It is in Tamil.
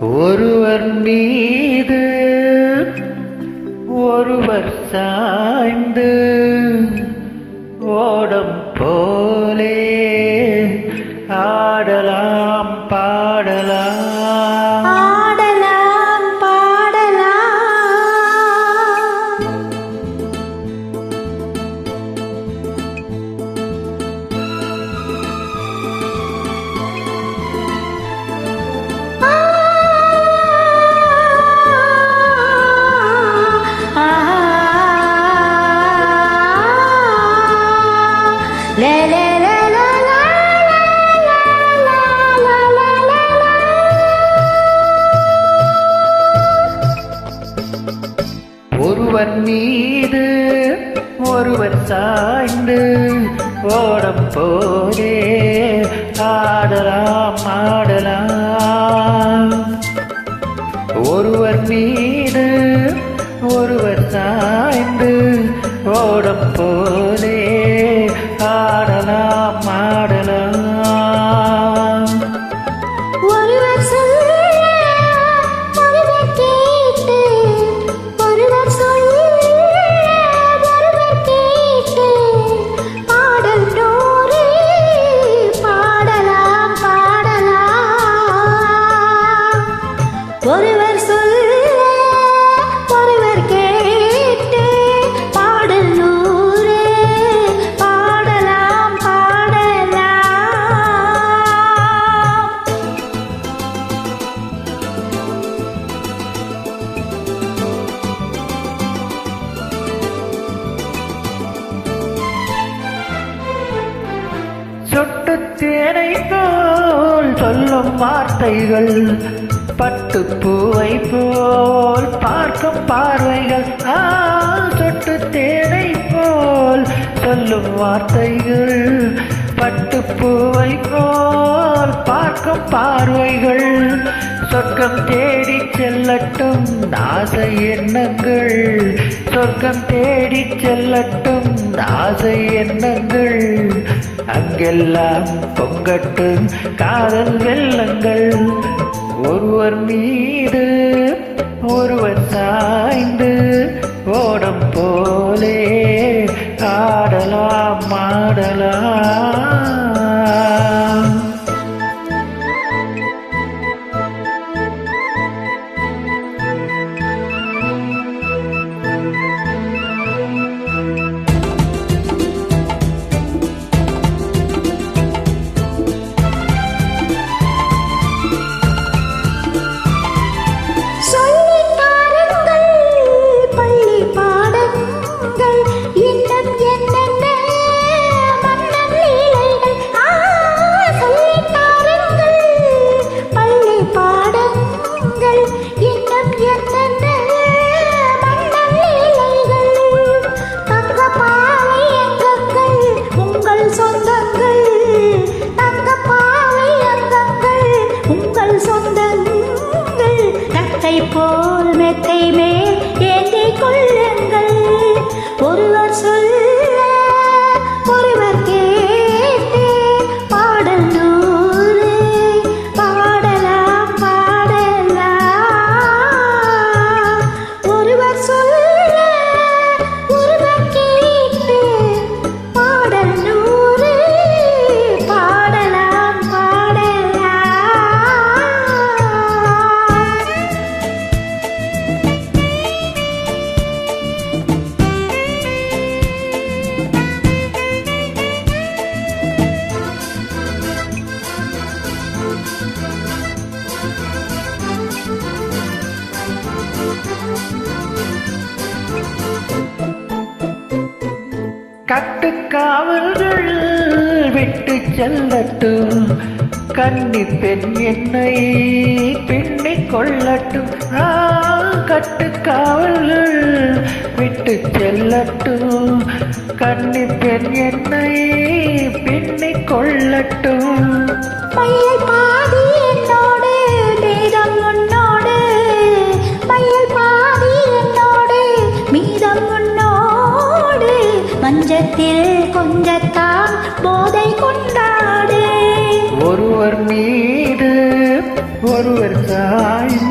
ஒருவர் மீது ஒருவர் சாய்ந்து ஓடம் போலே ஆடலாம் பாடலாம் ஆடலாம் பாடலாம். லே லே லே லே லே லே லே லே லே. ஒருவர் மீது ஒருவர் சாய்ந்து ஓடம் போலே ஆடலாம் ஆடலாம். ஒருவர் மீது ஒருவர் சாய்ந்து ஓடம் போலே ஆடலாம் ஆடலாம். ஒருவர் சொல்ல ஒருவர் கேட்டு, ஒருவர் சொல்ல ஒருவர் கேட்டு, பாடல் நூறு பாடலாம் பாடலாம். ஒருவர் சொல்ல ஒருவர் கேட்டு, பாடல் நூறு பாடலாம் பாடலாம். சொட்டு தேனை போல் சொல்லும் வார்த்தைகள், பட்டு பூவை போல் பார்க்கும் பார்வைகள். சொட்டு தேனை போல் சொல்லும் வார்த்தைகள், பட்டு பூவை போல் பார்க்கும் பார்வைகள். சொர்க்கம் தேடி செல்லட்டும் ஆசை எண்ணங்கள், சொர்க்கம் தேடி செல்லட்டும் ஆசை எண்ணங்கள். அங்கெல்லாம் பொங்கட்டும் காதல் வெள்ளங்கள். ஒருவர் மீது ஒருவர் சாய்ந்து ஓடம் போலே ஆடலாம் ஆடலாம். சொல்லித் தாருங்கள் பள்ளி பாடங்கள், இன்னும் என்னென்ன மன்னன் லீலைகள். சொல்லித் தாருங்கள் பள்ளி பாடங்கள், இன்னும் என்னென்ன மன்னன் லீலைகள். தங்கப்பாவை அங்கங்கள் உங்கள் சொந்தங்கள், தங்கப்பாவை அங்கங்கள் உங்கள் சொந்தங்கள். தத்தை போல் மெத்தை மேல் ஏந்திக் கொள்ளுங்கள். ஒருவர் சொல்ல ஒருவர் கேட்டு, பாடல் நூறு பாடலாம் பாடலாம். ஒருவர் சொல்ல ஒருவர் கேட்டு, பாடல் நூறு பாடலாம் பாடலாம். கட்டுக்காவல்கள் விட்டு செல்லட்டும், கன்னி பெண் என்னை பின்னிக் கொள்ளட்டும். கட்டுக்காவல்கள் விட்டு செல்லட்டும், கன்னி பெண் என்னை பின்னிக் கொள்ளட்டும். மையல் பாதி என்னோடு மீதம் உன்னோடு, மையல் பாதி என்னோடு மீதம் உன்னோடு. மஞ்சத்தில் கொஞ்சத்தான் போதை கொண்டாடு. ஒருவர் மீது ஒருவர் சாய்ந்து